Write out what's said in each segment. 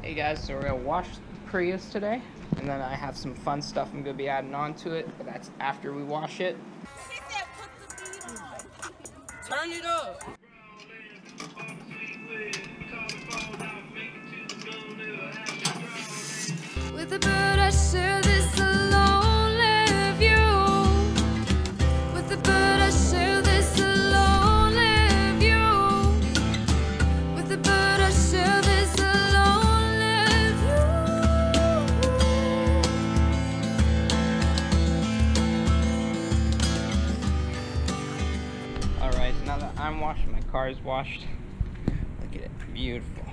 Hey guys, so we're gonna wash the Prius today, and then I have some fun stuff I'm gonna be adding on to it, but that's after we wash it. He said put the beat on. Turn it up. With the bird I share this lonely view. With the bird I share this lonely view. With the bird I share this lonely view. Alright, so now that I'm washed, my car is washed. Look at it, beautiful.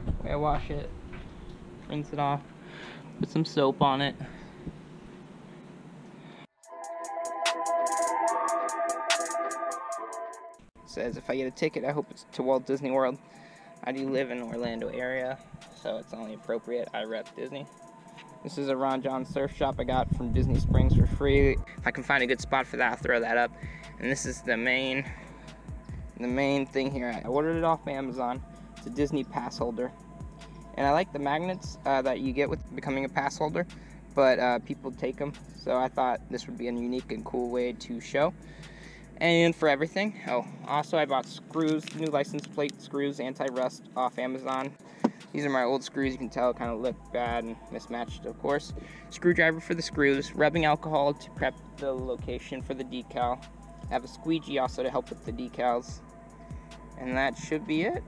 The way I wash it, rinse it off, put some soap on it. It says if I get a ticket, I hope it's to Walt Disney World. I do live in the Orlando area, so it's only appropriate I rep Disney. This is a Ron John surf shop I got from Disney Springs for free. If I can find a good spot for that, I'll throw that up. And this is the main thing here. I ordered it off Amazon. It's a Disney pass holder. And I like the magnets that you get with becoming a pass holder, but people take them, so I thought this would be a unique and cool way to show. And for everything, also I bought screws, new license plate screws, anti-rust off Amazon. These are my old screws. You can tell kind of look bad and mismatched, of course. Screwdriver for the screws, rubbing alcohol to prep the location for the decal. I have a squeegee also to help with the decals. And that should be it.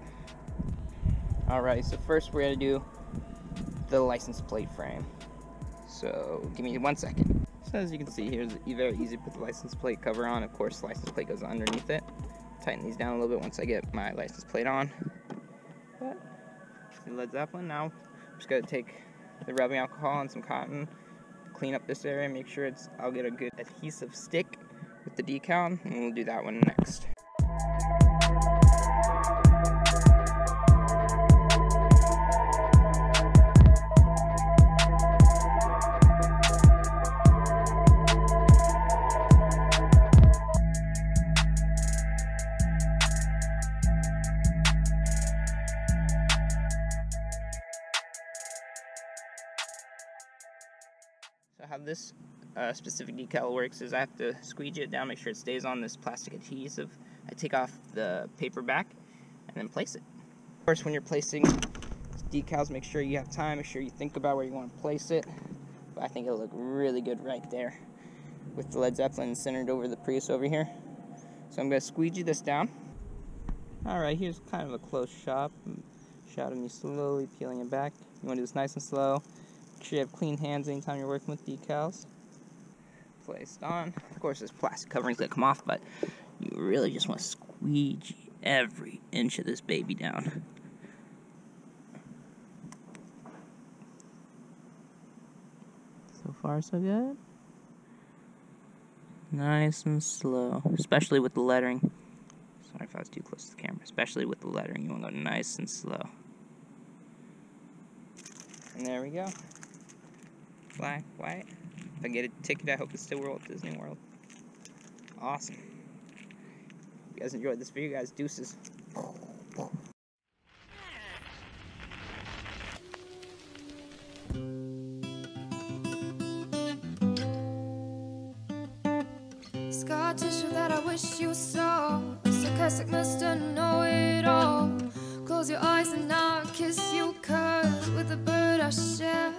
Alright, so first we're going to do the license plate frame. So give me 1 second. So as you can see here, it's very easy to put the license plate cover on. Of course, the license plate goes underneath it. Tighten these down a little bit once I get my license plate on. But see Led Zeppelin. Now I'm just going to take the rubbing alcohol and some cotton, clean up this area, make sure I'll get a good adhesive stick with the decal, and we'll do that one next. So how this specific decal works is I have to squeegee it down, make sure it stays on this plastic adhesive. I take off the paper back and then place it. Of course, when you're placing decals, make sure you have time, make sure you think about where you want to place it. But I think it'll look really good right there with the Led Zeppelin centered over the Prius over here. So I'm going to squeegee this down. Alright, here's kind of a close shot of me slowly peeling it back. You want to do this nice and slow. Make sure you have clean hands anytime you're working with decals. Placed on. Of course, this plastic covering's gonna come off, but you really just want to squeegee every inch of this baby down. So far, so good. Nice and slow, especially with the lettering. Sorry if I was too close to the camera. Especially with the lettering, you want to go nice and slow. And there we go. Black, white. If I get a ticket, I hope it's to Walt Disney World. Awesome. If you guys enjoyed this video, guys, deuces. Scar tissue that I wish you saw. A sarcastic Mr. Know-It-All. Close your eyes and I'll kiss you, 'cause with the bird I share